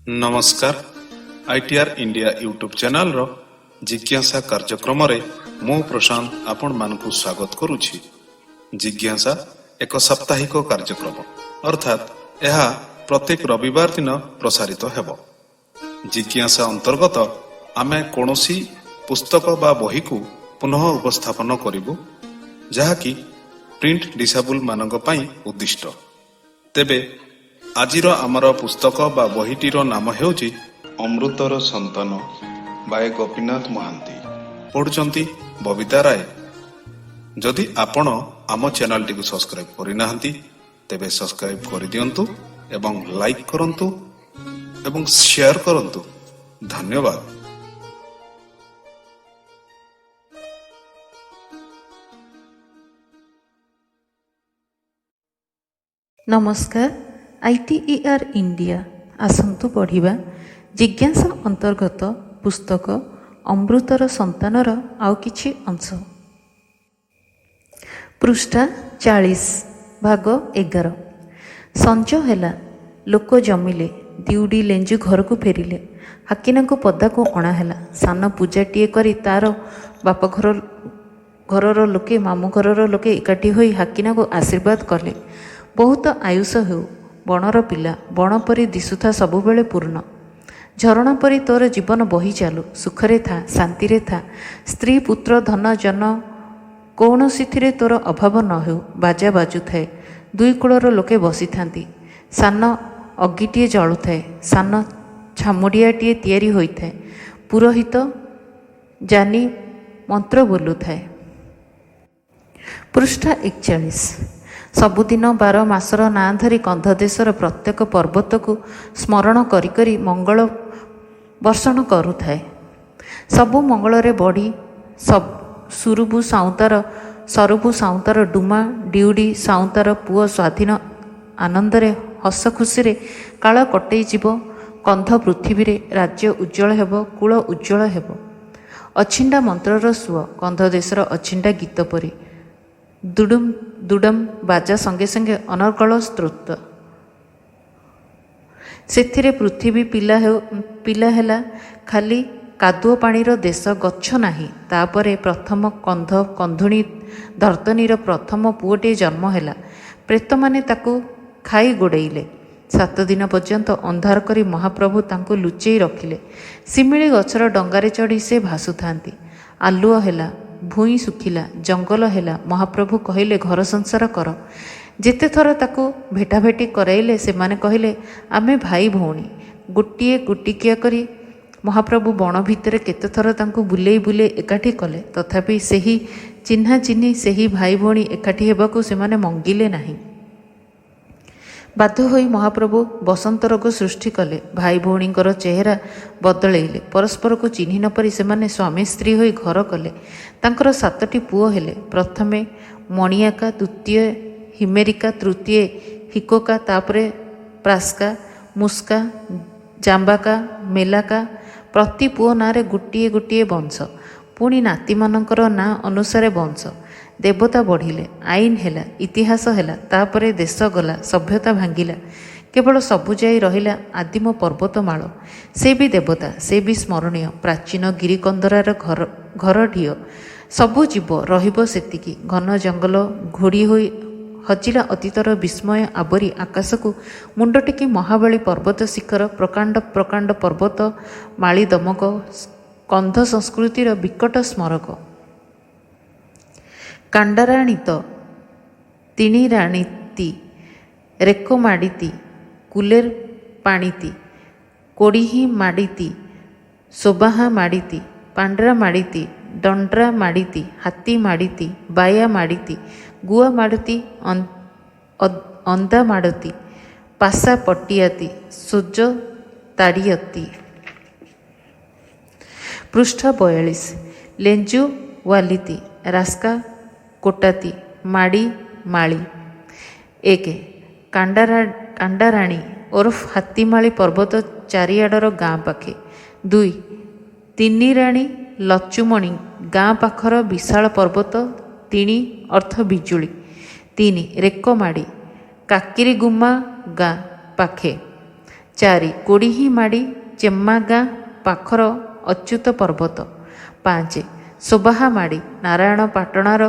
नमस्कार ITR India YouTube channel रो जिज्ञासा कार्यक्रम रे मु प्रशांत आपण मानकु स्वागत करूछि। जिज्ञासा एक साप्ताहिक कार्यक्रम अर्थात यह प्रत्येक रविवार दिन प्रसारित हेबो। जिज्ञासा अंतर्गत आमे कोनोसी पुस्तक बा बही को पुनः उपस्थापन करिबु जहाँकि प्रिंट डिसेबल मानक पई उद्दिष्ट। तेबे आजिर आमर पुस्तक बा बहीटीर नाम हेउची अमृतर संतान बाय गोपीनाथ महांती, पढ़ुचंती बबिता राय। जदि आपण आम चैनल टी सब्सक्राइब करि नाहंती तेबे सब्सक्राइब कर दियंतु एवं लाइक करंतु एवं शेयर करंतु। धन्यवाद। नमस्कार आईटीआर इंडिया आसंतु पढ़िबा जिज्ञासा अंतर्गत पुस्तक अमृतर संतानर आउ किछि अंश। पृष्ठा 40 भाग 11। संज हैला लोक जमिले दिउडी लेंजु घर को फेरिले। हाकिना को पदा को अणा हैला। सान पूजाटीए करी तार बाप घरर लोके मामू घरर लोके एकाठी होई हाकिना को आशीर्वाद कले। बहुत आयुष हेउ, बणर पिला बण परी दिशुथा सबुबेले पूर्ण। झरणा परी तोर जीवन बही चालू, सुखरे था, शांति था। स्त्री पुत्र धन जन कौनसिथिरे तोर अभाव न हेउ। बाजा बाजु थाए, दुई कूलर लोके बसी थांती। सान अगिटिए जलु थाए, सान छामुडियाटिए तैयारी होई थाए। पुरोहित जानी मंत्र बोलु थाए। पृष्ठा 41। सबुदिन 12 मासर ना धरी कंध देशर प्रत्येक पर्वत को स्मरण करी करी मंगल वर्षण करुथाए। सबु मंगल बढ़ी सुरुबु साउतार डुमा डिउडी साउतार पुओ स्वाधीन आनंदरे हस खुशी काल कटई जीव। कंध पृथ्वी रे राज्य उज्जवल हेब, कूल उज्जवल हेब। अछिंडा मंत्रर सुअ कंध देशर अछिंडा गीत परी दुडुम दुडम बाजा संगे संगे अनर्गल स्त्रोत। सेथिरे पृथ्वी पिला हेला खाली कादुओ पाणीर देश, गच्छ नाही। तापरे प्रथम कंधुणी धर्तनीर प्रथम पुओटे जन्म हेला। प्रेत माने ताकू खाई गोड़ेइले। 7 दिन पर्यंत अंधार करी महाप्रभु तांको लुचेई रखिले। सिमिली गछर डंगारे चढ़ी से भासुथांती। आलुओ हेला, भूई सुखिला, जंगल हेला। महाप्रभु कहिले घर संसार कर। जेते थर ताकू भेटाभेटी कराइले से माने कहिले आमे भाई भौणी। गोटिए गुटिकिया करी महाप्रभु बण भितर केते थर तांको बुलेई बुले एकाठी कले। तथापि सेही चिन्हा चिन्ही सेही भाई भौणी एकाठी हेबाकू से माने मंगिले नाही। बाध्य होई महाप्रभु बसंत रोग सृष्टि कले। भाई भौणींकर चेहरा बदलैले। परस्पर को चिन्हि न पारि सेमाने स्वामी स्त्री होई घर कले। तांकर 7टी पुओ हेले। प्रथमे मणियाका, द्वितीय हिमेरिका, तृतीय हिकोका, तापरे प्रास्का, मुस्का, जाम्बाका, मेलाका। प्रति पुओ नारे गोटिए गोटिए वंश। पुणी नाती मानकर ना अनुसारे वंश। देवता बढ़िले, आईन हेला, इतिहास हेला। तापरे देश गला, सभ्यता भांगिला। केवल सबुजाई रहिला आदिम पर्वतमाल। से भी देवता, से भी स्मरणीय। प्राचीन गिरिकंदरार घर ढिओ। सबु जीव रहिब सेतिकी। घन जंगल घोड़ी होई हजिला अतीतर विस्मय आवरी आकाश को मुंड टेकी महाबली पर्वत शिखर, प्रकांड प्रकांड पर्वत माली दमक, कंध संस्कृतिर विकट स्मरक। कांडाराणीत तिणी राणीती, रेको माड़ीती, कुलेर पाणीती, कोड़ीही माड़ीती, सोबाहा माड़ीती, पांड्रा माड़ीती, डंड्रा माड़ीती, हाथी माड़ीती, बाया माड़ीती, गुआ माड़ती, अंदा माड़ती, पासा पटियाती, सोज ताड़ियती। पृष्ठा 42। लेंजु वालीती, रास्का कोटाती, माड़ी माली। 1 कांडाराणी ओरफ हाथीमाली पर्वत चारिआडर गाँ पाखे। 2 तिनीराणी लचुमणी गाँ पाखर विशाल पर्वत तिणी अर्थ बिजुली। 3 रेकमाड़ी काकिरी गुम्मा गाँ पाखे। 4. କୋଡ଼ିହି ମାଡ଼ି ଚେମା ଗାଁ ପାଖର ଅଚ୍ୟୁତ ପର୍ବତ। 5. ସୋବାହା ମାଡ଼ି ନାରାୟଣ ପାଟଣାର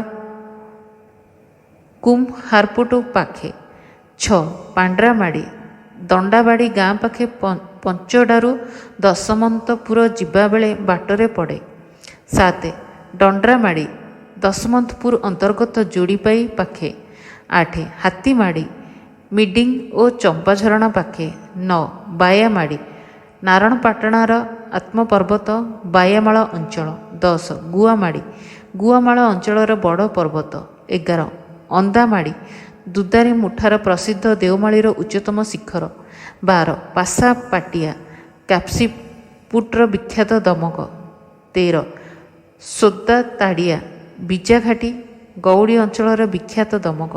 କୁମ୍ହାରପୁଟ ପାଖେ। 6. ପାଣ୍ଡ୍ରା ମାଡ଼ି ଦଣ୍ଡାବାଡ଼ି ଗାଁ ପାଖେ ପଞ୍ଚଡାରୁ ଦଶମନ୍ତପୁର ଯିବାବେଳେ ବାଟରେ ପଡ଼େ। 7. ଡଣ୍ଡ୍ରାମାଡ଼ି ଦଶମନ୍ତପୁର ଅନ୍ତର୍ଗତ ଯୋଡ଼ିପାଇ ପାଖେ। 8. ହାତୀମାଡ଼ି ମିଡ଼ିଂ ଓ ଚମ୍ପାଝରଣା ପାଖେ। 9. ବାୟାମାଡ଼ି ନାରାୟଣପାଟଣାର ଆତ୍ମପର୍ବତ ବାୟାମାଳ ଅଞ୍ଚଳ। 10. ଗୁଆମାଡ଼ି ଗୁଆମାଳ ଅଞ୍ଚଳର ବଡ଼ ପର୍ବତ। 11. ଅନ୍ଦାମାଡ଼ି ଦୁଦାରୀ ମୁଠାର ପ୍ରସିଦ୍ଧ ଦେଓମାଳିର ଉଚ୍ଚତମ ଶିଖର। 12. ପାସା ପାଟିଆ କାପ୍ସିପୁଟର ବିଖ୍ୟାତ ଦମକ। 13. ସୋଦା ତାଡ଼ିଆ ବିଜାଘାଟି ଗୌଡ଼ି ଅଞ୍ଚଳର ବିଖ୍ୟାତ ଦମକ।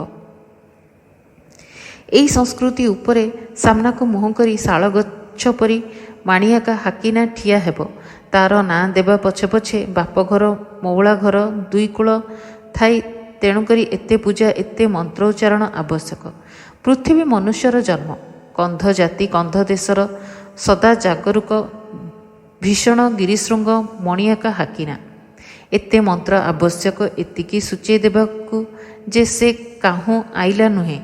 ଏହି ସଂସ୍କୃତି ଉପରେ ସାମ୍ନାକୁ ମୁହଁ କରି ଶାଳ ଗଛ ପରି ମାଣିଆକା ହାକିନା ଠିଆ ହେବ। ତାର ନାଁ ଦେବା ପଛେ ପଛେ ବାପଘର ମଉଳା ଘର ଦୁଇ କୂଳ ଥାଇ ତେଣୁକରି ଏତେ ପୂଜା ଏତେ ମନ୍ତ୍ର ଉଚ୍ଚାରଣ ଆବଶ୍ୟକ। ପୃଥିବୀ ମନୁଷ୍ୟର ଜନ୍ମ। କନ୍ଧ ଜାତି କନ୍ଧ ଦେଶର ସଦା ଜାଗରୁକ ଭୀଷଣ ଗିରିଶୃଙ୍ଗ ମଣିଆକା ହାକିନା। ଏତେ ମନ୍ତ୍ର ଆବଶ୍ୟକ ଏତିକି ସୂଚେଇ ଦେବାକୁ ଯେ ସେ କାହୁଁ ଆଇଲା ନୁହେଁ,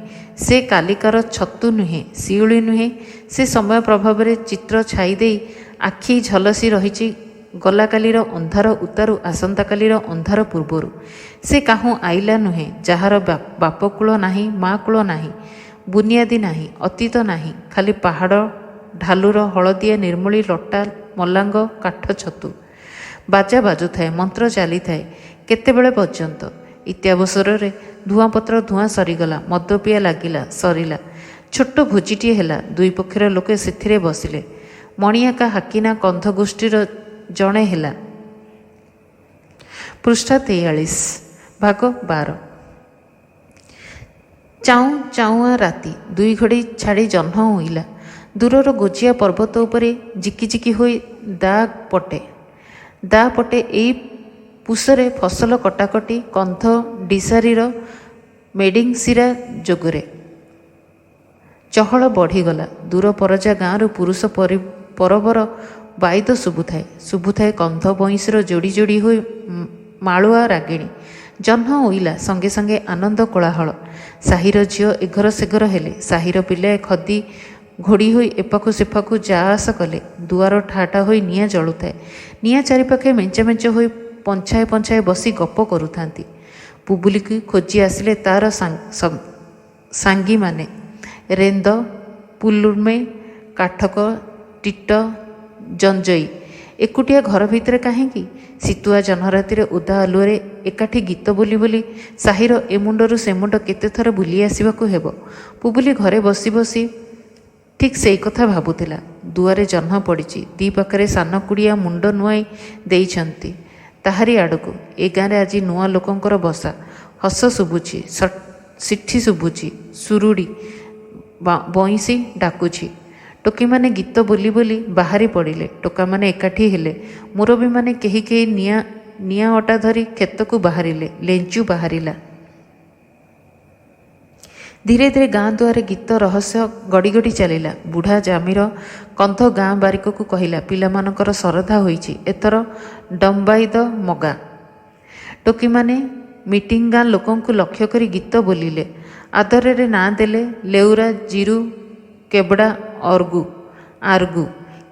ସେ କାଲିକାର ଛତୁ ନୁହେଁ, ଶିଉଳି ନୁହେଁ, ସେ ସମୟ ପ୍ରଭାବରେ ଚିତ୍ର ଛାଇ ଦେଇ ଆଖି ଝଲସି ରହିଛି ଗଲାକାଲିର ଅନ୍ଧାର ଉତ୍ତାରୁ ଆସନ୍ତାକାଲିର ଅନ୍ଧାର ପୂର୍ବରୁ। ସେ କାହୁଁ ଆଇଲା ନୁହେଁ ଯାହାର ବାପକୂଳ ନାହିଁ, ମା କୂଳ ନାହିଁ, ବୁନିଆଦି ନାହିଁ, ଅତୀତ ନାହିଁ, ଖାଲି ପାହାଡ଼ ଢାଲୁର ହଳଦିଆ ନିର୍ମୂଳି ଲଟା ମଲାଙ୍ଗ କାଠ ଛତୁ। ବାଜା ବାଜୁଥାଏ, ମନ୍ତ୍ର ଚାଲିଥାଏ କେତେବେଳେ ପର୍ଯ୍ୟନ୍ତ। ଇତ୍ୟାବସରରେ ଧୂଆଁପତ୍ର ଧୂଆଁ ସରିଗଲା, ମଦପିଆ ଲାଗିଲା, ସରିଲା। ଛୋଟ ଭୋଜିଟିଏ ହେଲା, ଦୁଇ ପକ୍ଷର ଲୋକେ ସେଥିରେ ବସିଲେ। ମଣିଆକା ହାକିନା କନ୍ଧ ଗୋଷ୍ଠୀର ଜଣେ ହେଲା। ପୃଷ୍ଠା 43 ଭାଗ 12। ଚାଉଁ ଚାଉଁଆ ରାତି 2 ଘଡ଼ି ଛାଡ଼ି ଜହ୍ନ ଉଇଁଲା। ଦୂରର ଗୋଜିଆ ପର୍ବତ ଉପରେ ଜିକିଜିକି ହୋଇ ଦା ପଟେ ଏଇ ପୁଷରେ ଫସଲ କଟାକଟି କନ୍ଧ ଡିସାରିର ମେଡ଼ିଂସିରା ଯୋଗରେ ଚହଳ ବଢ଼ିଗଲା। ଦୂର ପରଜା ଗାଁରୁ ପୁରୁଷ ପରବର ବାଇଦ ଶୁଭୁଥାଏ କନ୍ଧ ବଇଁଶୀର ଯୋଡ଼ି ଯୋଡ଼ି ହୋଇ ମାଳୁଆ ରାଗିଣୀ। ଜହ୍ନ ଉଇଁଲା ସଙ୍ଗେ ସଙ୍ଗେ ଆନନ୍ଦ କୋଳାହଳ। ସାହିର ଝିଅ ଏଘର ସେଘର ହେଲେ, ସାହିର ପିଲାଏ ଖଦି ଘୋଡ଼ି ହୋଇ ଏପାଖୁ ସେପାଖୁ ଯା ଆସ କଲେ। ଦୁଆର ଠା ଠା ହୋଇ ନିଆଁ ଜଳୁଥାଏ। ନିଆଁ ଚାରିପାଖେ ମେଞ୍ଚ ମେଞ୍ଚ ହୋଇ ପଞ୍ଛାଏ ପଞ୍ଛାଏ ବସି ଗପ କରୁଥାନ୍ତି। ପୁବୁଲିକି ଖୋଜି ଆସିଲେ ତାର ସାଙ୍ଗୀମାନେ ରେନ୍ଦ, ପୁଲୁମେ, କାଠକ, ଟିଟ, ଜଞ୍ଜଇ। ଏକୁଟିଆ ଘର ଭିତରେ କାହିଁକି? ଶୀତୁଆ ଜହ୍ନରାତିରେ ଓଦା ଆଲୁଅରେ ଏକାଠି ଗୀତ ବୋଲି ବୋଲି ସାହିର ଏ ମୁଣ୍ଡରୁ ସେ ମୁଣ୍ଡ କେତେଥର ବୁଲି ଆସିବାକୁ ହେବ। ପୁବୁଲି ଘରେ ବସି ବସି ଠିକ୍ ସେଇ କଥା ଭାବୁଥିଲା। ଦୁଆରେ ଜହ୍ନ ପଡ଼ିଛି, ଦି ପାଖରେ ସାନ କୁଡ଼ିଆ ମୁଣ୍ଡ ନୁଆଇ ଦେଇଛନ୍ତି ତାହାରି ଆଡ଼କୁ। ଏ ଗାଁରେ ଆଜି ନୂଆ ଲୋକଙ୍କର ବସା। ହସ ଶୁଭୁଛି, ସିଠି ଶୁଭୁଛି, ସୁରୁଡ଼ି ବଇଁଶୀ ଡାକୁଛି। ଟୋକିମାନେ ଗୀତ ବୋଲି ବୋଲି ବାହାରି ପଡ଼ିଲେ। ଟୋକାମାନେ ଏକାଠି ହେଲେ। ମୁରବୀମାନେ କେହି କେହି ନିଆଁ ଅଟା ଧରି କ୍ଷେତକୁ ବାହାରିଲେ। ଲେଞ୍ଚୁ ବାହାରିଲା। ଧୀରେ ଧୀରେ ଗାଁ ଦୁଆରେ ଗୀତ ରହସ୍ୟ ଗଡ଼ି ଗଡ଼ି ଚାଲିଲା। ବୁଢ଼ା ଜାମିର କନ୍ଧ ଗାଁ ବାରିକକୁ କହିଲା, ପିଲାମାନଙ୍କର ଶରଧା ହୋଇଛି, ଏଥର ଡମ୍ବାଇଦ ମଗା। ଟୋକିମାନେ ମିଟିଂ ଗାଁ ଲୋକଙ୍କୁ ଲକ୍ଷ୍ୟ କରି ଗୀତ ବୋଲିଲେ। ଆଦରରେ ନାଁ ଦେଲେ ଲେଉରା, ଜିରୁ, କେବଡ଼ା, ଆର୍ଗୁ।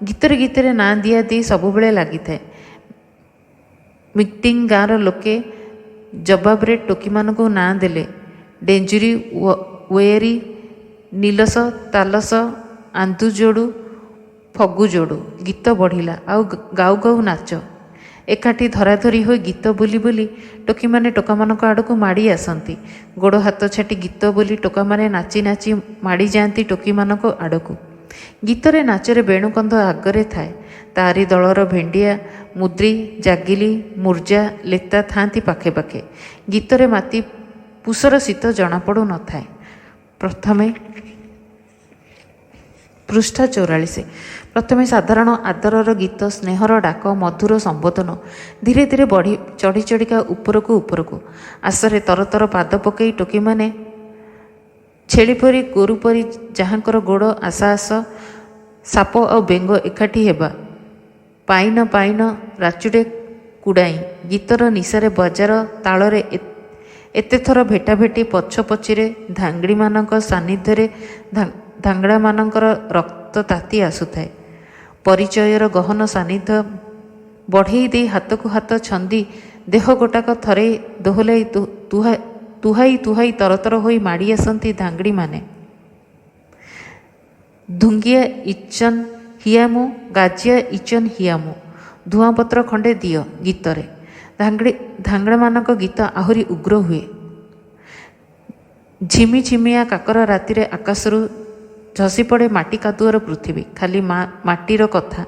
ଗୀତରେ ଗୀତରେ ନାଁ ଦିଆ ଦେଇ ସବୁବେଳେ ଲାଗିଥାଏ। ମିଟିଂ ଗାଁର ଲୋକେ ଜବାବରେ ଟୋକିମାନଙ୍କୁ ନାଁ ଦେଲେ ଡେଞ୍ଜୁରି, ୱେରୀ, ନିଲସ, ତାଲସ, ଆନ୍ଦୁଯୋଡ଼ୁ, ଫଗୁଯୋଡ଼ୁ। ଗୀତ ବଢ଼ିଲା। ଆଉ ଗାଉ ଗାଉ ନାଚ। ଏକାଠି ଧରାଧରି ହୋଇ ଗୀତ ବୋଲି ବୋଲି ଟୋକିମାନେ ଟୋକାମାନଙ୍କ ଆଡ଼କୁ ମାଡ଼ି ଆସନ୍ତି। ଗୋଡ଼ ହାତ ଛାଟି ଗୀତ ବୋଲି ଟୋକାମାନେ ନାଚି ନାଚି ମାଡ଼ି ଯାଆନ୍ତି ଟୋକିମାନଙ୍କ ଆଡ଼କୁ। ଗୀତରେ ନାଚରେ ବେଣୁକନ୍ଧ ଆଗରେ ଥାଏ। ତାରି ଦଳର ଭେଣ୍ଡିଆ, ମୁଦ୍ରି, ଜାଗିଲି, ମୂର୍ଜା, ଲେତା ଥାନ୍ତି ପାଖେ ପାଖେ। ଗୀତରେ ମାତି ପୁଷର ଶୀତ ଜଣାପଡ଼ୁ ନଥାଏ। ପୃଷ୍ଠା 44। ପ୍ରଥମେ ସାଧାରଣ ଆଦରର ଗୀତ, ସ୍ନେହର ଡାକ, ମଧୁର ସମ୍ବୋଧନ। ଧୀରେ ଧୀରେ ଚଢ଼ି ଚଢ଼ିକା ଉପରକୁ। ଆଶରେ ତରତର ପାଦ ପକେଇ ଟୋକିମାନେ ଛେଳି ପରି ଗୋରୁ ପରି ଯାହାଙ୍କର ଗୋଡ଼ ଆସ ସାପ ଆଉ ବେଙ୍ଗ ଏକାଠି ହେବା, ପାଇନ ପାଇନ ରାଚୁଡ଼େ କୁଡ଼ାଇ, ଗୀତର ନିଶାରେ ବଜାର ତାଳରେ ଏତେଥର ଭେଟାଭେଟି ପଛ ପଛିରେ ଧାଙ୍ଗଡ଼ିମାନଙ୍କ ସାନ୍ନିଧ୍ୟରେ ଧାଙ୍ଗଡ଼ାମାନଙ୍କର ରକ୍ତ ତାତି ଆସୁଥାଏ। ପରିଚୟର ଗହନ ସାନ୍ନିଧ୍ୟ ବଢ଼େଇ ଦେଇ ହାତକୁ ହାତ ଛନ୍ଦି ଦେହ ଗୋଟାକ ଥରେ ଦୋହଲାଇ ତୁହାଇ ତୁହାଇ ତରତର ହୋଇ ମାଡ଼ି ଆସନ୍ତି ଧାଙ୍ଗଡ଼ିମାନେ। ଧୁଙ୍ଗିଆ ଇଚନ୍ ହିଆମୁ, ଗାଜିଆ ଇଚନ୍ ହିଆମୁ, ଧୂଆଁପତ୍ର ଖଣ୍ଡେ ଦିଅ ଗୀତରେ। ଧାଙ୍ଗଡ଼ାମାନଙ୍କ ଗୀତ ଆହୁରି ଉଗ୍ର ହୁଏ। ଝିମି ଝିମିଆ କାକର ରାତିରେ ଆକାଶରୁ ଝସି ପଡ଼େ ମାଟି କାଦୁଅର ପୃଥିବୀ। ଖାଲି ମାଟିର କଥା।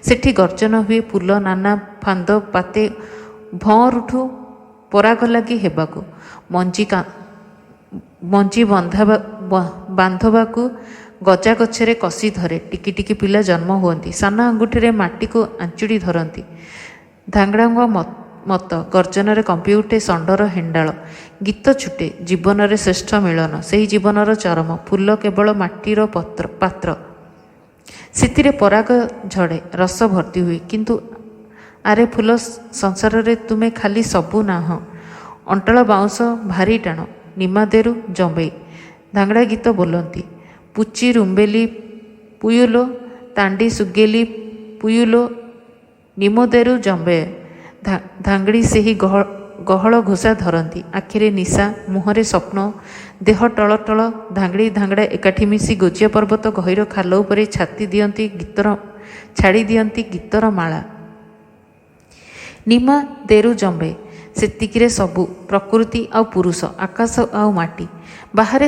ସେଠି ଗର୍ଜନ ହୁଏ ଫୁଲ ନାନା ଫାନ୍ଦ ପାତେ ଭଅଁରୁଠୁ ପରାଗ ଲାଗି ହେବାକୁ। ମଞ୍ଜି ବାନ୍ଧବାକୁ ଗଜା ଗଛରେ କଷି ଧରେ। ଟିକି ଟିକି ପିଲା ଜନ୍ମ ହୁଅନ୍ତି। ସାନ ଆଙ୍ଗୁଠିରେ ମାଟିକୁ ଆଞ୍ଚୁଡ଼ି ଧରନ୍ତି। ଧାଙ୍ଗଡ଼ାଙ୍କ ମତ ଗର୍ଜନରେ କମ୍ପି ଉଠେ ଷଣ୍ଢର ହେଣ୍ଡାଳ। ଗୀତ ଛୁଟେ ଜୀବନରେ ଶ୍ରେଷ୍ଠ ମିଳନ, ସେହି ଜୀବନର ଚରମ। ଫୁଲ କେବଳ ମାଟିର ପାତ୍ର, ସେଥିରେ ପରାଗ ଝଡ଼େ, ରସ ଭର୍ତ୍ତି ହୁଏ। କିନ୍ତୁ ଆରେ ଫୁଲ ସଂସାରରେ ତୁମେ ଖାଲି ସବୁ ନାହଁ। ଅଣ୍ଟାଳ ବାଉଁଶ ଭାରି ଟାଣ, ନିମାଦେରୁ ଜମ୍ବେଇ। ଧାଙ୍ଗଡ଼ା ଗୀତ ବୋଲନ୍ତି। ପୁଚି ରୁମ୍ବେଲି ପୁୟୁଲୋ, ତାଣ୍ଡି ସୁଗେଲି ପୁୟୁଲୋ, ନିମୋଦେରୁ ଜମ୍ବେ। ଧାଙ୍ଗଡ଼ି ସେହି ଗହଳ ଘୋଷା ଧରନ୍ତି। ଆଖିରେ ନିଶା, ମୁହଁରେ ସ୍ୱପ୍ନ, ଦେହ ଟଳଟଳ। ଧାଙ୍ଗଡ଼ା ଏକାଠି ମିଶି ଗୋଜିଆ ପର୍ବତ ଗହୀର ଖାଲ ଉପରେ ଛାଡ଼ି ଦିଅନ୍ତି ଗୀତର ମାଳା। ନିମା ଦେରୁ ଜମ୍ବେ। ସେତିକିରେ ସବୁ, ପ୍ରକୃତି ଆଉ ପୁରୁଷ, ଆକାଶ ଆଉ ମାଟି। ବାହାରେ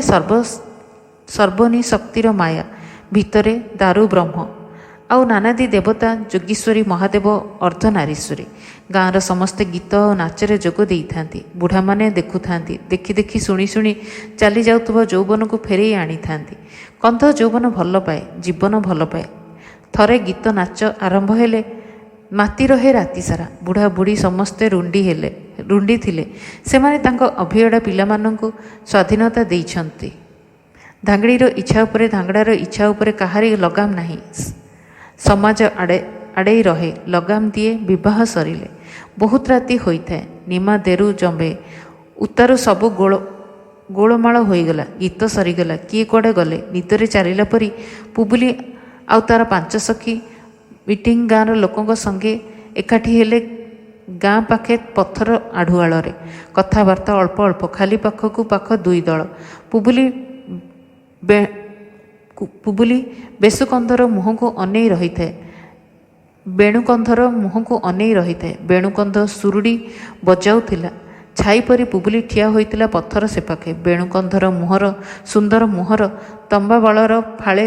ସର୍ବନି ଶକ୍ତିର ମାୟା, ଭିତରେ ଦାରୁ ବ୍ରହ୍ମ। ଆଉ ନାନାଦି ଦେବତା, ଯୋଗୀଶ୍ୱରୀ, ମହାଦେବ, ଅର୍ଦ୍ଧନାରୀଶ୍ୱରୀ। ଗାଁର ସମସ୍ତେ ଗୀତ ଓ ନାଚରେ ଯୋଗ ଦେଇଥାନ୍ତି। ବୁଢ଼ାମାନେ ଦେଖୁଥାନ୍ତି। ଦେଖି ଦେଖି ଶୁଣି ଶୁଣି ଚାଲି ଯାଉଥିବା ଯୌବନକୁ ଫେରେଇ ଆଣିଥାନ୍ତି। କନ୍ଧ ଯୌବନ ଭଲ ପାଏ, ଜୀବନ ଭଲ ପାଏ। ଥରେ ଗୀତ ନାଚ ଆରମ୍ଭ ହେଲେ ମାତି ରହେ ରାତି ସାରା। ବୁଢ଼ା ବୁଢ଼ୀ ସମସ୍ତେ ରୁଣ୍ଡି ଥିଲେ। ସେମାନେ ତାଙ୍କ ଅଭିଆଡ଼ା ପିଲାମାନଙ୍କୁ ସ୍ୱାଧୀନତା ଦେଇଛନ୍ତି। ଧାଙ୍ଗଡ଼ିର ଇଚ୍ଛା ଉପରେ, ଧାଙ୍ଗଡ଼ାର ଇଚ୍ଛା ଉପରେ କାହାରି ଲଗାମ ନାହିଁ। ସମାଜ ଆଡ଼େଇ ରହେ, ଲଗାମ ଦିଏ ବିବାହ ସରିଲେ। ବହୁତ ରାତି ହୋଇଥାଏ। ନିମା ଦେରୁ ଜମ୍ବେ। ଉତ୍ତାରୁ ସବୁ ଗୋଳମାଳ ହୋଇଗଲା। ଗୀତ ସରିଗଲା। କିଏ କୁଆଡ଼େ ଗଲେ। ନିଦରେ ଚାଲିଲା ପରି ପୁବୁଲି ଆଉ ତାର 5 ସଖୀ ମିଟିଂ ଗାଁର ଲୋକଙ୍କ ସଙ୍ଗେ ଏକାଠି ହେଲେ ଗାଁ ପାଖେ ପଥର ଆଢ଼ୁଆଳରେ। କଥାବାର୍ତ୍ତା ଅଳ୍ପ ଅଳ୍ପ, ଖାଲି ପାଖକୁ ପାଖ 2 ଦଳ। ପୁବୁଲି ବେଶୁକନ୍ଧର ମୁହଁକୁ ଅନେଇ ରହିଥାଏ। ବେଣୁକନ୍ଧ ସୁରୁଡ଼ି ବଜାଉଥିଲା। ଛାଇ ପରି ପୁବୁଲି ଠିଆ ହୋଇଥିଲା ପଥର ସେପାଖେ। ବେଣୁକନ୍ଧର ସୁନ୍ଦର ମୁହଁର ତମ୍ବା ବାଳର ଫାଳେ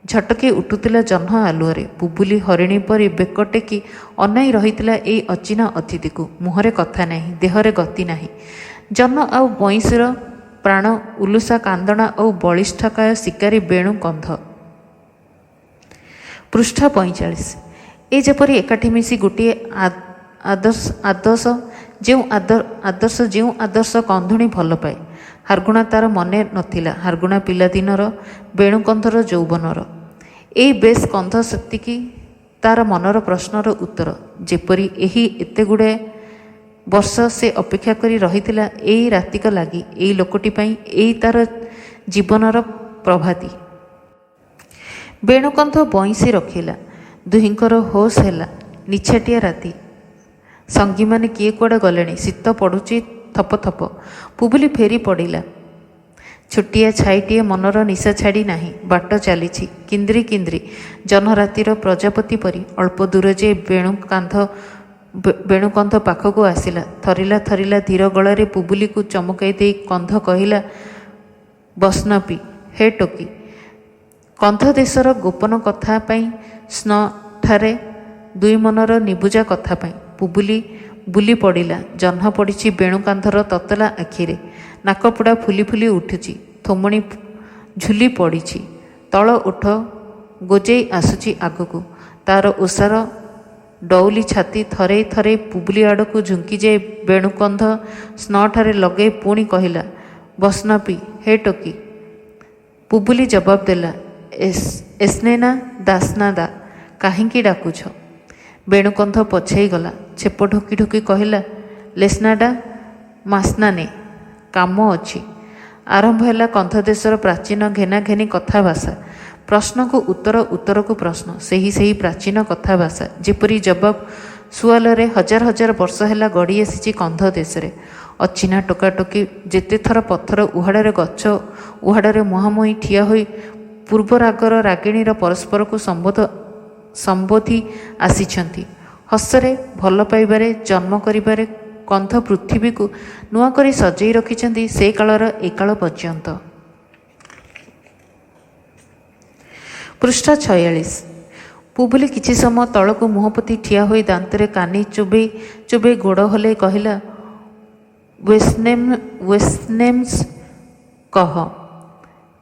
ଝଟକି ଉଠୁଥିଲା ଜହ୍ନ ଆଲୁଅରେ। ପୁବୁଲି ହରିଣୀ ପରି ବେକ ଟେକି ଅନାଇ ରହିଥିଲା ଏଇ ଅଚିହ୍ନା ଅତିଥିକୁ। ମୁହଁରେ କଥା ନାହିଁ, ଦେହରେ ଗତି ନାହିଁ। ଜହ୍ନ ଆଉ ବଇଁଶୀର ପ୍ରାଣ ଉଲୁସା କାନ୍ଦଣା ଆଉ ବଳିଷ୍ଠକାୟ ଶିକାରୀ ବେଣୁକନ୍ଧ। ପୃଷ୍ଠା 45। ଏ ଯେପରି ଏକାଠି ମିଶି ଗୋଟିଏ ଆଦର୍ଶ ଯେଉଁ ଆଦର୍ଶ କନ୍ଧୁଣୀ ଭଲ ପାଏ। ହାରଗୁଣା ତାର ମନେ ନଥିଲା। ହାରଗୁଣା ପିଲାଦିନର, ବେଣୁକନ୍ଧର ଯୌବନର। ଏଇ ବେଶ୍ କନ୍ଧ ସେତିକି ତାର ମନର ପ୍ରଶ୍ନର ଉତ୍ତର। ଯେପରି ଏହି ଏତେଗୁଡ଼ାଏ ବର୍ଷ ସେ ଅପେକ୍ଷା କରି ରହିଥିଲା ଏଇ ରାତିକ ଲାଗି, ଏଇ ଲୋକଟି ପାଇଁ, ଏଇ ତାର ଜୀବନର ପ୍ରଭାତୀ। ବେଣୁକନ୍ଧ ବଇଁଶୀ ରଖିଲା। ଦୁହିଁଙ୍କର ହୋସ ହେଲା। ନିଛାଟିଆ ରାତି। ସଙ୍ଗୀମାନେ କିଏ କୁଆଡ଼େ ଗଲେଣି। ଶୀତ ପଡ଼ୁଛି ଥପ ଥପ। ପୁବୁଲି ଫେରି ପଡ଼ିଲା। ଛୋଟିଆ ଛାଇଟିଏ ମନର ନିଶା ଛାଡ଼ି ନାହିଁ। ବାଟ ଚାଲିଛି କିନ୍ଦ୍ରି କିନ୍ଦ୍ରି, ଜହ୍ନରାତିର ପ୍ରଜାପତି ପରି। ଅଳ୍ପ ଦୂର ଯେ ବେଣୁକନ୍ଧ ପାଖକୁ ଆସିଲା। ଥରିଲା ଧୀର ଗଳାରେ ପୁବୁଲିକୁ ଚମକାଇ ଦେଇ କନ୍ଧ କହିଲା, ବସ୍ନପି ହେ ଟୋକି। କନ୍ଧ ଦେଶର ଗୋପନ କଥା ପାଇଁ, ସ୍ନଠାରେ 2 ମନର ନିବୁଜା କଥା ପାଇଁ। ପୁବୁଲି ବୁଲି ପଡ଼ିଲା। ଜହ୍ନ ପଡ଼ିଛି ବେଣୁକନ୍ଧର ତତଲା ଆଖିରେ। ନାକପୁଡ଼ା ଫୁଲି ଫୁଲି ଉଠୁଛି। ଥୋମଣି ଝୁଲି ପଡ଼ିଛି। ତଳ ଓଠ ଗୋଜେଇ ଆସୁଛି ଆଗକୁ। ତାର ଓସାର ଡଉଲି ଛାତି ଥରେଇ ଥରେଇ ପୁବୁଲି ଆଡ଼କୁ ଝୁଙ୍କିଯାଇ ବେଣୁକନ୍ଧ ସ୍ନଠାରେ ଲଗେଇ ପୁଣି କହିଲା, ବସ୍ନପି ହେ ଟୋକି। ପୁବୁଲି ଜବାବ ଦେଲା, ଏସ୍ନେନା ଦାସନାଦା କାହିଁକି ଡାକୁଛ? ବେଣୁକନ୍ଧ ପଛେଇ ଗଲା। ଛେପ ଢୋକି ଢୋକି କହିଲା, ଲେସ୍ନାଡା ମାସ୍ନାନେ, କାମ ଅଛି। ଆରମ୍ଭ ହେଲା କନ୍ଧ ଦେଶର ପ୍ରାଚୀନ ଘେନାଘେନି କଥା ଭାଷା। ପ୍ରଶ୍ନକୁ ଉତ୍ତର, ଉତ୍ତରକୁ ପ୍ରଶ୍ନ, ସେହି ପ୍ରାଚୀନ କଥା ଭାଷା। ଯେପରି ଜବାବ ସୁଆଲରେ ହଜାର ହଜାର ବର୍ଷ ହେଲା ଗଡ଼ି ଆସିଛି କନ୍ଧ ଦେଶରେ। ଅଚିହ୍ନା ଟୋକାଟୋକି ଯେତେଥର ପଥର ଉହାଡ଼ରେ, ଗଛ ଉହାଡ଼ରେ ମୁହାଁମୁହିଁ ଠିଆ ହୋଇ ପୂର୍ବ ରାଗର ରାଗିଣୀର ପରସ୍ପରକୁ ସମ୍ବୋଧି ଆସିଛନ୍ତି। ହସରେ, ଭଲ ପାଇବାରେ, ଜନ୍ମ କରିବାରେ କନ୍ଧ ପୃଥିବୀକୁ ନୂଆ କରି ସଜେଇ ରଖିଛନ୍ତି ସେ କାଳର ଏ କାଳ ପର୍ଯ୍ୟନ୍ତ। ପୃଷ୍ଠା 46। ପୁବୁଲି କିଛି ସମୟ ତଳକୁ ମୁହଁ ପୋତି ଠିଆ ହୋଇ ଦାନ୍ତରେ କାନି ଚୋବେଇ ଚୋବେଇ ଗୋଡ଼ ହଲେଇ କହିଲା, ୱେସ୍ନେମ୍ସ କହ।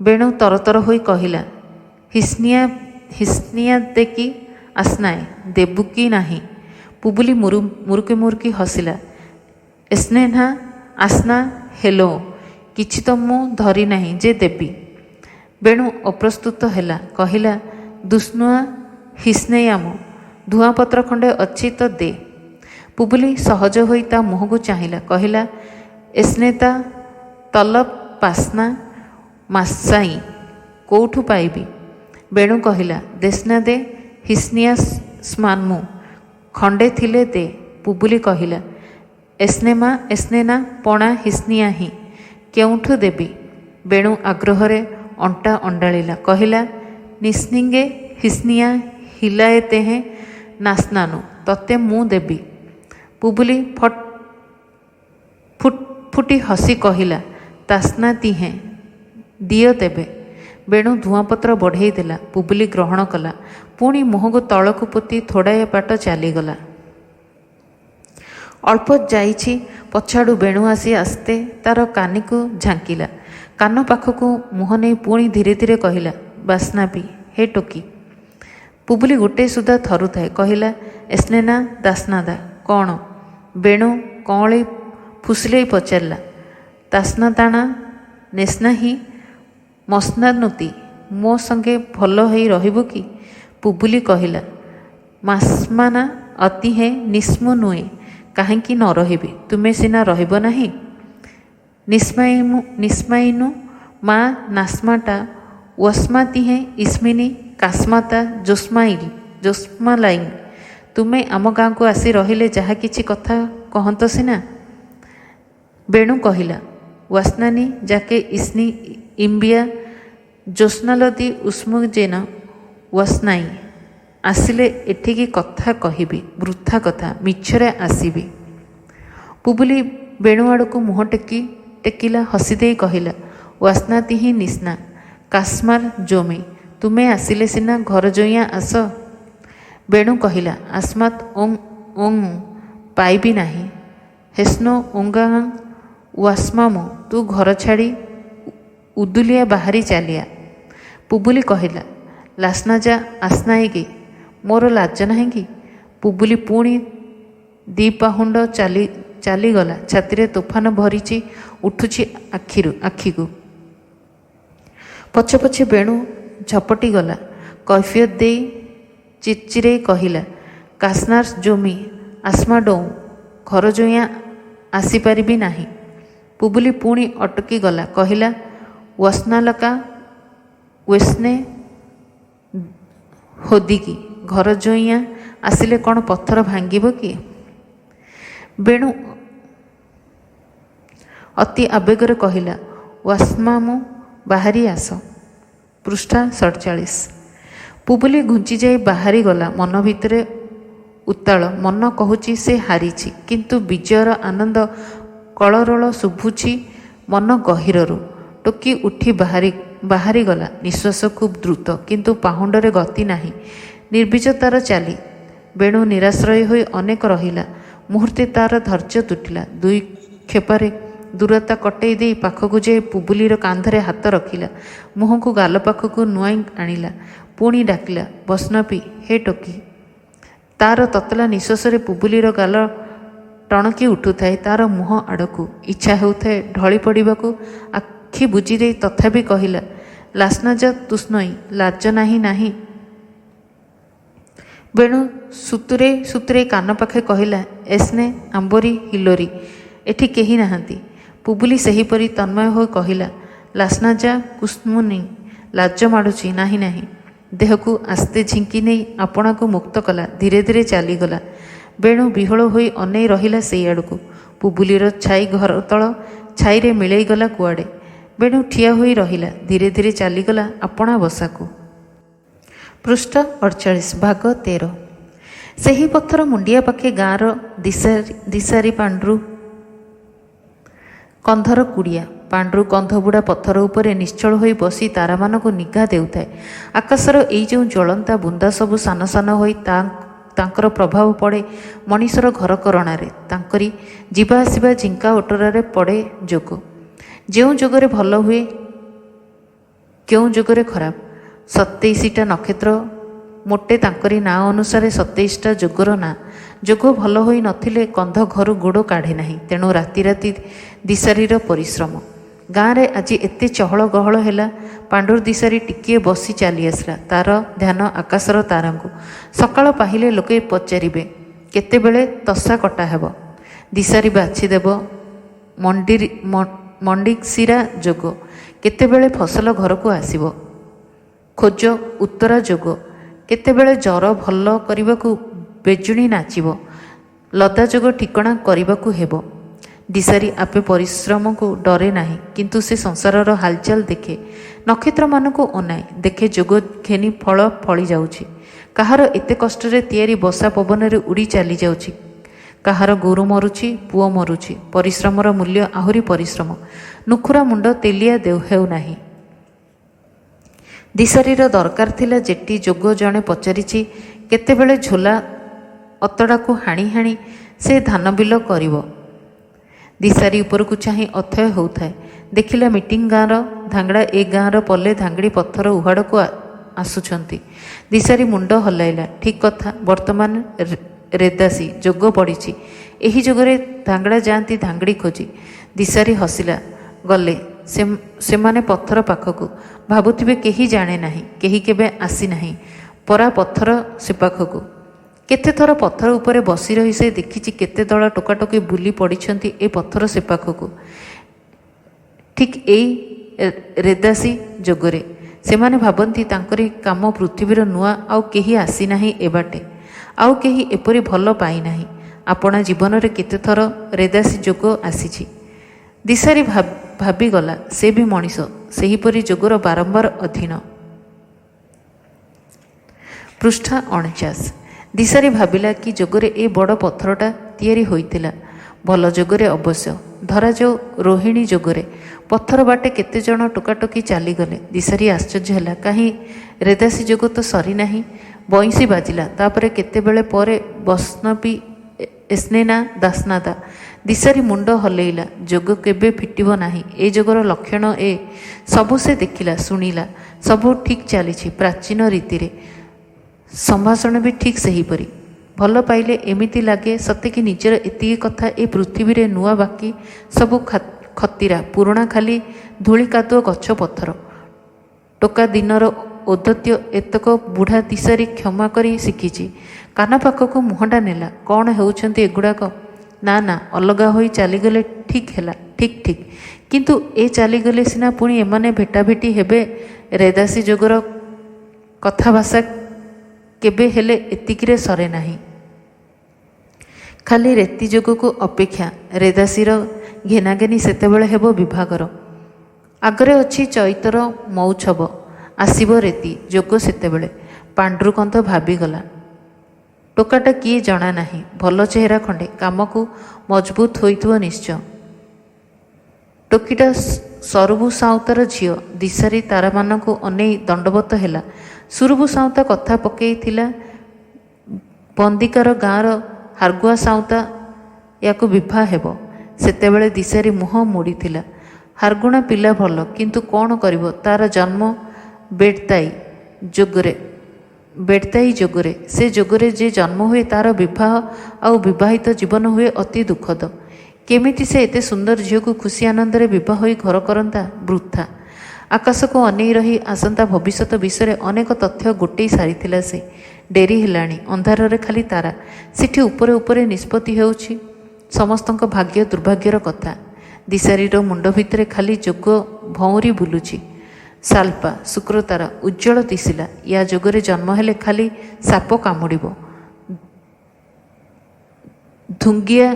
ବେଣୁ ତରତର ହୋଇ କହିଲା, ହିସ୍ନିଆ ଦେକି ଆସ୍ନାଏ, ଦେବୁ କି ନାହିଁ? ପୁବୁଲି ମୁରୁକି ମୁରୁକି ହସିଲା। ଏସ୍ନେହା ଆସ୍ନା ହେଲୋ, କିଛି ତ ମୁଁ ଧରି ନାହିଁ ଯେ ଦେବି। ବେଣୁ ଅପ୍ରସ୍ତୁତ ହେଲା। କହିଲା, ଦୁଷ୍ଣୁଆ ହିସ୍ନେୟାମ, ଧୂଆଁପତ୍ର ଖଣ୍ଡେ ଅଛି ତ ଦେ। ପୁବୁଲି ସହଜ ହୋଇ ତା ମୁହଁକୁ ଚାହିଁଲା। କହିଲା, ଏସ୍ନେତା ତଲବ ପାସ୍ନା ମାସାଇ, କୋଉଠୁ ପାଇବି? ବେଣୁ କହିଲା, ଦେସ୍ନା ଦେ ହିସ୍ନିଆ ସ୍ମାନ୍ମୁ, ଖଣ୍ଡେ ଥିଲେ ଦେ। ପୁବୁଲି କହିଲା, ଏସ୍ନେନା ପଣା ହିସ୍ନିଆ ହିଁ, କେଉଁଠୁ ଦେବି? ବେଣୁ ଆଗ୍ରହରେ ଅଣ୍ଟା ଅଣ୍ଡାଳିଲା। କହିଲା, ନିସ୍ନିଙ୍ଗେ ହିସ୍ନିଆ ହିଲାଏ ତେହେଁ ନାସ୍ନାନୁ, ତତେ ମୁଁ ଦେବି। ପୁବୁଲି ଫୁଟି ହସି କହିଲା, ତାସ୍ନା ତିହେଁ, ଦିଅ ତେବେ। ବେଣୁ ଧୂଆଁପତ୍ର ବଢ଼େଇ ଦେଲା। ପୁବୁଲି ଗ୍ରହଣ କଲା। ପୁଣି ମୁହଁକୁ ତଳକୁ ପୋତି ଥୋଡ଼ାଏ ବାଟ ଚାଲିଗଲା। ଅଳ୍ପ ଯାଇଛି ପଛଆଡ଼ୁ ବେଣୁ ଆସି ଆସ୍ତେ ତାର କାନିକୁ ଝାଙ୍କିଲା। କାନ ପାଖକୁ ମୁହଁ ନେଇ ପୁଣି ଧୀରେ ଧୀରେ କହିଲା, ବାସ୍ନା ପି, ହେ ଟୋକି। ପୁବୁଲି ଗୋଟିଏ ସୁଦ୍ଧା ଥରୁଥାଏ। କହିଲା, ଏସ୍ନେନା ଦାସନାଦା, କ'ଣ? ବେଣୁ କଅଁଳେଇ ଫୁସୁଲେଇ ପଚାରିଲା, ତାସ୍ନାତାଣା ନେସ୍ନାହି ମସ୍ନାନୁତି, ମୋ ସଙ୍ଗେ ଭଲ ହେଇ ରହିବୁ କି? ପୁବୁଲି କହିଲା, ମାସ୍ମାନା ଅତିହେ ନିସ୍ମୁ ନୁହେଁ, କାହିଁକି ନ ରହିବି? ତୁମେ ସିନା ରହିବ ନାହିଁ। ନିସ୍ମାଇନୁ ମା ନାସ୍ମାଟା ୱସ୍ମାତିହେ ଇସ୍ମିନି କାସ୍ମାତା ଜୋସ୍ମାଲାଇନ୍, ତୁମେ ଆମ ଗାଁକୁ ଆସି ରହିଲେ ଯାହା କିଛି କଥା କହନ୍ତ ସିନା। ବେଣୁ କହିଲା, ୱାସ୍ନାନି ଯାକେ ଇସ୍ନି ଇମ୍ବିଆ ଜୋସ୍ନାଲଦି ଉଷ୍ମୁଜେନ ୱାସ୍ନାଇ, ଆସିଲେ ଏଠିକି କଥା କହିବି, ବୃଥା କଥା, ମିଛରେ ଆସିବି। ପୁବୁଲି ବେଣୁ ଆଡ଼କୁ ମୁହଁ ଟେକିଲା। ହସିଦେଇ କହିଲା, ୱାସ୍ନାତି ହିଁ ନିସ୍ନା କାସ୍ମାର ଜୋମି, ତୁମେ ଆସିଲେ ସିନା ଘର ଜୋଇଁଆ ଆସ। ବେଣୁ କହିଲା, ଆସ୍ମାତ୍ ଓଂ ପାଇବି ନାହିଁ। ହେସ୍ନୋ ଓଙ୍ଗାଂ ୱାସ୍ମାମୁ, ତୁ ଘର ଛାଡ଼ି ଉଦୁଲିଆ ବାହାରି ଚାଲିଆ। ପୁବୁଲି କହିଲା, ଲାସ୍ନାଜା ଆସ୍ନାଇକି, ମୋର ଲାଜ ନାହିଁ କି? ପୁବୁଲି ପୁଣି ଦିପାହୁଣ୍ଡ ଚାଲିଗଲା। ଛାତିରେ ତୋଫାନ ଭରିଛି, ଉଠୁଛି ଆଖିକୁ। ପଛେ ପଛେ ବେଣୁ ଝପଟି ଗଲା। କୈଫିୟତ ଦେଇ ଚିର୍ଚିରେଇ କହିଲା, କାସ୍ନାର ଜୋମି ଆସ୍ମା ଡୋଉଁ, ଘର ଜୋଇଁଆ ଆସିପାରିବି ନାହିଁ। ପୁବୁଲି ପୁଣି ଅଟକି ଗଲା। କହିଲା, ୱସ୍ନାଲକା ୱେସ୍ନେ ହୋଦିକି, ଘର ଜୋଇଁଆ ଆସିଲେ କ'ଣ ପଥର ଭାଙ୍ଗିବ କି? ବେଣୁ ଅତି ଆବେଗରେ କହିଲା, ୱାସ୍ମାମୁ ବାହାରି ଆସ। ପୃଷ୍ଠା 47। ପୁବୁଲି ଘୁଞ୍ଚିଯାଇ ବାହାରି ଗଲା। ମନ ଭିତରେ ଉତ୍ତାଳ। ମନ କହୁଛି ସେ ହାରିଛି, କିନ୍ତୁ ବିଜୟର ଆନନ୍ଦ କଳରୋଳ ଶୁଭୁଛି ମନ ଗହୀରରୁ। ଟୋକି ଉଠି ବାହାରିଗଲା। ନିଶ୍ୱାସ ଖୁବ୍ ଦ୍ରୁତ, କିନ୍ତୁ ପାହୁଣ୍ଡରେ ଗତି ନାହିଁ। ନିର୍ବିଜତାର ଚାଲି। ବେଣୁ ନିରାଶ୍ରୟ ହୋଇ ଅନେକ ରହିଲା। ମୁହୂର୍ତ୍ତେ ତାର ଧୈର୍ଯ୍ୟ ତୁଟିଲା। ଦୁଇ କ୍ଷେପାରେ ଦୂରତା କଟେଇ ଦେଇ ପାଖକୁ ଯାଇ ପୁବୁଲିର କାନ୍ଧରେ ହାତ ରଖିଲା। ମୁହଁକୁ ଗାଲ ପାଖକୁ ନୁଆଇଁ ଆଣିଲା। ପୁଣି ଡାକିଲା, ବସ୍ନାପି, ହେ ଟୋକି। ତାର ତତଲା ନିଶ୍ୱାସରେ ପୁବୁଲିର ଗାଲ ଟଣକି ଉଠୁଥାଏ ତାର ମୁହଁ ଆଡ଼କୁ। ଇଚ୍ଛା ହେଉଥାଏ ଢଳି ପଡ଼ିବାକୁ। ଆଖି ବୁଜିଦେଇ ତଥାପି କହିଲା, ଲାସ୍ନାଜା ତୁଷ୍ଣଇ ଲାଜ ନାହିଁ ନାହିଁ। ବେଣୁ ସୁତୁରେ ସୁତୁରେ କାନ ପାଖେ କହିଲା, ଏସ୍ନେ ଆମ୍ବରି ହିଲୋରି, ଏଠି କେହି ନାହାନ୍ତି। ପୁବୁଲି ସେହିପରି ତନ୍ମୟ ହୋଇ କହିଲା, ଲାସ୍ନାଜା କୁଷ୍ମୁନି, ଲାଜ ମାଡ଼ୁଛି ନାହିଁ ନାହିଁ। ଦେହକୁ ଆସ୍ତେ ଝିଙ୍କି ନେଇ ଆପଣାକୁ ମୁକ୍ତ କଲା, ଧୀରେ ଧୀରେ ଚାଲିଗଲା। ବେଣୁ ବିହଳ ହୋଇ ଅନେଇ ରହିଲା ସେଇ ଆଡ଼କୁ। ପୁବୁଲିର ଛାଇ ଘର ତଳ ଛାଇରେ ମିଳେଇଗଲା କୁଆଡ଼େ। ବେଣୁ ଠିଆ ହୋଇ ରହିଲା, ଧୀରେ ଧୀରେ ଚାଲିଗଲା ଆପଣା ବସାକୁ। ପୃଷ୍ଠା 48 ଭାଗ 13। ସେହି ପଥର ମୁଣ୍ଡିଆ ପାଖେ ଗାଁର ଦିଶାରୀ ପାଣ୍ଡୁ କନ୍ଧର କୁଡ଼ିଆ। ପାଣ୍ଡୁ କନ୍ଧବୁଡ଼ା ପଥର ଉପରେ ନିଶ୍ଚଳ ହୋଇ ବସି ତାରାମାନଙ୍କୁ ନିଘା ଦେଉଥାଏ। ଆକାଶର ଏଇ ଯେଉଁ ଜ୍ୱଳନ୍ତା ବୁନ୍ଦା ସବୁ ସାନ ସାନ ହୋଇ ତାଙ୍କର ପ୍ରଭାବ ପଡ଼େ ମଣିଷର ଘରକରଣାରେ। ତାଙ୍କରି ଯିବା ଆସିବା ଝିଙ୍କା ଓଟରାରେ ପଡ଼େ ଯୋଗ। ଯେଉଁ ଯୋଗରେ ଭଲ ହୁଏ, କେଉଁ ଯୋଗରେ ଖରାପ। 27ଟା ନକ୍ଷତ୍ର ମୋଟେ ତାଙ୍କରି ନାଁ ଅନୁସାରେ 27ଟା ଯୋଗର ନାଁ। ଯୋଗ ଭଲ ହୋଇ ନଥିଲେ କନ୍ଧ ଘରୁ ଗୋଡ଼ କାଢ଼େ ନାହିଁ। ତେଣୁ ରାତି ରାତି ଦିଶାରୀର ପରିଶ୍ରମ। ଗାଁରେ ଆଜି ଏତେ ଚହଳ ଗହଳ ହେଲା। ପାଣ୍ଡୁର ଦିଶାରୀ ଟିକିଏ ବସି ଚାଲି ଆସିଲା। ତାର ଧ୍ୟାନ ଆକାଶର ତାରାଙ୍କୁ। ସକାଳ ପାହିଲେ ଲୋକେ ପଚାରିବେ, କେତେବେଳେ ତସା କଟା ହେବ। ଦିଶାରୀ ବାଛିଦେବ ମଣ୍ଡିସିରା ଯୋଗ। କେତେବେଳେ ଫସଲ ଘରକୁ ଆସିବ। ଖୋଜ ଉତ୍ତରା ଯୋଗ। କେତେବେଳେ ଜ୍ୱର ଭଲ କରିବାକୁ ବେଜୁଣି ନାଚିବ। ଲଦା ଯୋଗ ଠିକଣା କରିବାକୁ ହେବ। ଦିଶାରୀ ଆପେ ପରିଶ୍ରମକୁ ଡରେ ନାହିଁ, କିନ୍ତୁ ସେ ସଂସାରର ହାଲଚାଲ ଦେଖେ। ନକ୍ଷତ୍ରମାନଙ୍କୁ ଅନାଏ, ଦେଖେ ଯୋଗ ଘେନି ଫଳ ଫଳି ଯାଉଛି। କାହାର ଏତେ କଷ୍ଟରେ ତିଆରି ବସା ପବନରେ ଉଡ଼ି ଚାଲି ଯାଉଛି। କାହାର ଗୋରୁ ମରୁଛି, ପୁଅ ମରୁଛି। ପରିଶ୍ରମର ମୂଲ୍ୟ ଆହୁରି ପରିଶ୍ରମ। ନୁଖୁରା ମୁଣ୍ଡ ତେଲିଆ ହେଉନାହିଁ। ଦିଶାରୀର ଦରକାର ଥିଲା ଯେଟି ଯୋଗ। ଜଣେ ପଚାରିଛି, କେତେବେଳେ ଝୋଲା ଅତଡ଼ାକୁ ହାଣି ହାଣି ସେ ଧାନ ବିଲ କରିବ। ଦିଶାରୀ ଉପରକୁ ଚାହିଁ ଅଥୟ ହେଉଥାଏ। ଦେଖିଲା ମିଟିଂ ଗାଁର ଧାଙ୍ଗଡ଼ା ଏ ଗାଁର ପଲେ ଧାଙ୍ଗଡ଼ି ପଥର ଉହାଡ଼କୁ ଆସୁଛନ୍ତି। ଦିଶାରୀ ମୁଣ୍ଡ ହଲାଇଲା। ଠିକ୍ କଥା, ବର୍ତ୍ତମାନ ରେଦାସୀ ଯୋଗ ପଡ଼ିଛି। ଏହି ଯୋଗରେ ଧାଙ୍ଗଡ଼ା ଯାଆନ୍ତି ଧାଙ୍ଗଡ଼ି ଖୋଜି। ଦିଶାରୀ ହସିଲା। ଗଲେ ସେମାନେ ପଥର ପାଖକୁ। ଭାବୁଥିବେ କେହି ଜାଣେ ନାହିଁ, କେହି କେବେ ଆସିନାହିଁ ପରା ପଥର ସେ ପାଖକୁ। କେତେଥର ପଥର ଉପରେ ବସି ରହି ସେ ଦେଖିଛି କେତେ ଦଳ ଟୋକାଟୋକି ବୁଲି ପଡ଼ିଛନ୍ତି ଏ ପଥର ସେ ପାଖକୁ। ଠିକ୍ ଏଇ ରେଦାସୀ ଯୋଗରେ। ସେମାନେ ଭାବନ୍ତି ତାଙ୍କରି କାମ ପୃଥିବୀର ନୂଆ। ଆଉ କେହି ଆସିନାହିଁ ଏ ବାଟେ, ଆଉ କେହି ଏପରି ଭଲ ପାଇନାହିଁ। ଆପଣା ଜୀବନରେ କେତେଥର ରେଦାସୀ ଯୋଗ ଆସିଛି। ଦିଶାରୀ ଭାବିଗଲା, ସେ ବି ମଣିଷ, ସେହିପରି ଯୋଗର ବାରମ୍ବାର ଅଧୀନ। ପୃଷ୍ଠା 49। ଦିଶାରୀ ଭାବିଲା କି ଯୋଗରେ ଏ ବଡ଼ ପଥରଟା ତିଆରି ହୋଇଥିଲା। ଭଲ ଯୋଗରେ ଅବଶ୍ୟ। ଧରାଯାଉ ରୋହିଣୀ ଯୋଗରେ। ପଥର ବାଟେ କେତେଜଣ ଟୋକାଟୋକି ଚାଲିଗଲେ। ଦିଶାରୀ ଆଶ୍ଚର୍ଯ୍ୟ ହେଲା, କାହିଁ ରେଦାସୀ ଯୋଗ ତ ସରିନାହିଁ। ବଇଁଶୀ ବାଜିଲା। ତାପରେ କେତେବେଳେ ପରେ ବସ୍ନପି ଏସ୍ନେନା ଦାସନାଦା। ଦିଶାରୀ ମୁଣ୍ଡ ହଲେଇଲା। ଯୋଗ କେବେ ଫିଟିବ ନାହିଁ। ଏ ଯୋଗର ଲକ୍ଷଣ ଏ। ସବୁ ସେ ଦେଖିଲା, ଶୁଣିଲା। ସବୁ ଠିକ୍ ଚାଲିଛି ପ୍ରାଚୀନ ରୀତିରେ। ସମ୍ଭାଷଣ ବି ଠିକ୍ ସେହିପରି। ଭଲ ପାଇଲେ ଏମିତି ଲାଗେ ସତେକି ନିଜର ଏତିକି କଥା ଏ ପୃଥିବୀରେ ନୂଆ, ବାକି ସବୁ ଖତିରା ପୁରୁଣା, ଖାଲି ଧୂଳି କାଦୁଅ ଗଛ ପଥର। ଟୋକା ଦିନର ଔଦ୍ଧତ୍ୟ ଏତକ ବୁଢ଼ା ଦିଶାରୀ କ୍ଷମା କରି ଶିଖିଛି। କାନ ପାଖକୁ ମୁହଁଟା ନେଲା। କ'ଣ ହେଉଛନ୍ତି ଏଗୁଡ଼ାକ? ନା ନା, ଅଲଗା ହୋଇ ଚାଲିଗଲେ ଠିକ୍ ହେଲା। ଠିକ୍ ଠିକ୍। କିନ୍ତୁ ଏ ଚାଲିଗଲେ ସିନା ପୁଣି ଏମାନେ ଭେଟାଭେଟି ହେବେ। ରେଦାସୀ ଯୋଗର କଥାଭାଷା କେବେ ହେଲେ ଏତିକିରେ ସରେ ନାହିଁ। ଖାଲି ରେତି ଯୋଗକୁ ଅପେକ୍ଷା। ରେଦାସୀର ଘେନାଘେନି ସେତେବେଳେ ହେବ ବିଭାଗର। ଆଗରେ ଅଛି ଚୈତର ମଉଛବ, ଆସିବ ରେତି ଯୋଗ ସେତେବେଳେ। ପାଣ୍ଡୁକନ୍ଧ ଭାବିଗଲା, ଟୋକାଟା କିଏ ଜଣା ନାହିଁ। ଭଲ ଚେହେରା ଖଣ୍ଡେ, କାମକୁ ମଜବୁତ ହୋଇଥିବ ନିଶ୍ଚୟ। ଟୋକିଟା ସରୁବୁ ସାଉତାର ଝିଅ। ଦିଶାରୀ ତାରାମାନଙ୍କୁ ଅନେଇ ଦଣ୍ଡବତ ହେଲା। ସୁରୁବୁ ସାଉତା କଥା ପକେଇଥିଲା ବନ୍ଦିକାର ଗାଁର ହାର୍ଗୁଆ ସାଉତା ୟାକୁ ବିଭା ହେବ। ସେତେବେଳେ ଦିଶାରୀ ମୁହଁ ମୋଡ଼ିଥିଲା। ହାର୍ଗୁଣା ପିଲା ଭଲ, କିନ୍ତୁ କ'ଣ କରିବ, ତାର ଜନ୍ମ ବେଡ଼ତାଇ ଯୋଗରେ। ସେ ଯୋଗରେ ଯେ ଜନ୍ମ ହୁଏ ତାର ବିବାହ ଆଉ ବିବାହିତ ଜୀବନ ହୁଏ ଅତି ଦୁଃଖଦ। କେମିତି ସେ ଏତେ ସୁନ୍ଦର ଝିଅକୁ ଖୁସି ଆନନ୍ଦରେ ବିବାହ ହୋଇ ଘର କରନ୍ତା? ବୃଥା। ଆକାଶକୁ ଅନେଇ ରହି ଆସନ୍ତା ଭବିଷ୍ୟତ ବିଷୟରେ ଅନେକ ତଥ୍ୟ ଗୋଟେଇ ସାରିଥିଲା ସେ। ଡେରି ହେଲାଣି, ଅନ୍ଧାରରେ ଖାଲି ତାରା। ସେଠି ଉପରେ ଉପରେ ନିଷ୍ପତ୍ତି ହେଉଛି ସମସ୍ତଙ୍କ ଭାଗ୍ୟ ଦୁର୍ଭାଗ୍ୟର କଥା। ଦିଶାରୀର ମୁଣ୍ଡ ଭିତରେ ଖାଲି ଯୋଗ ଭଉଁରୀ ବୁଲୁଛି। ସାଲ୍ପା ଶୁକ୍ରତାରା ଉଜ୍ଜଳ ଦିଶିଲା। ୟା ଯୋଗରେ ଜନ୍ମ ହେଲେ ଖାଲି ସାପ କାମୁଡ଼ିବ। ଧୁଙ୍ଗିଆ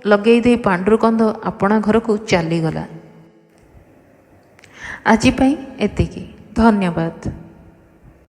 ଲଗେଇ ଦେଇ ପାଣ୍ଡୁକନ୍ଧ ଆପଣା ଘରକୁ ଚାଲିଗଲା। ଆଜି ପାଇଁ ଏତିକି। ଧନ୍ୟବାଦ।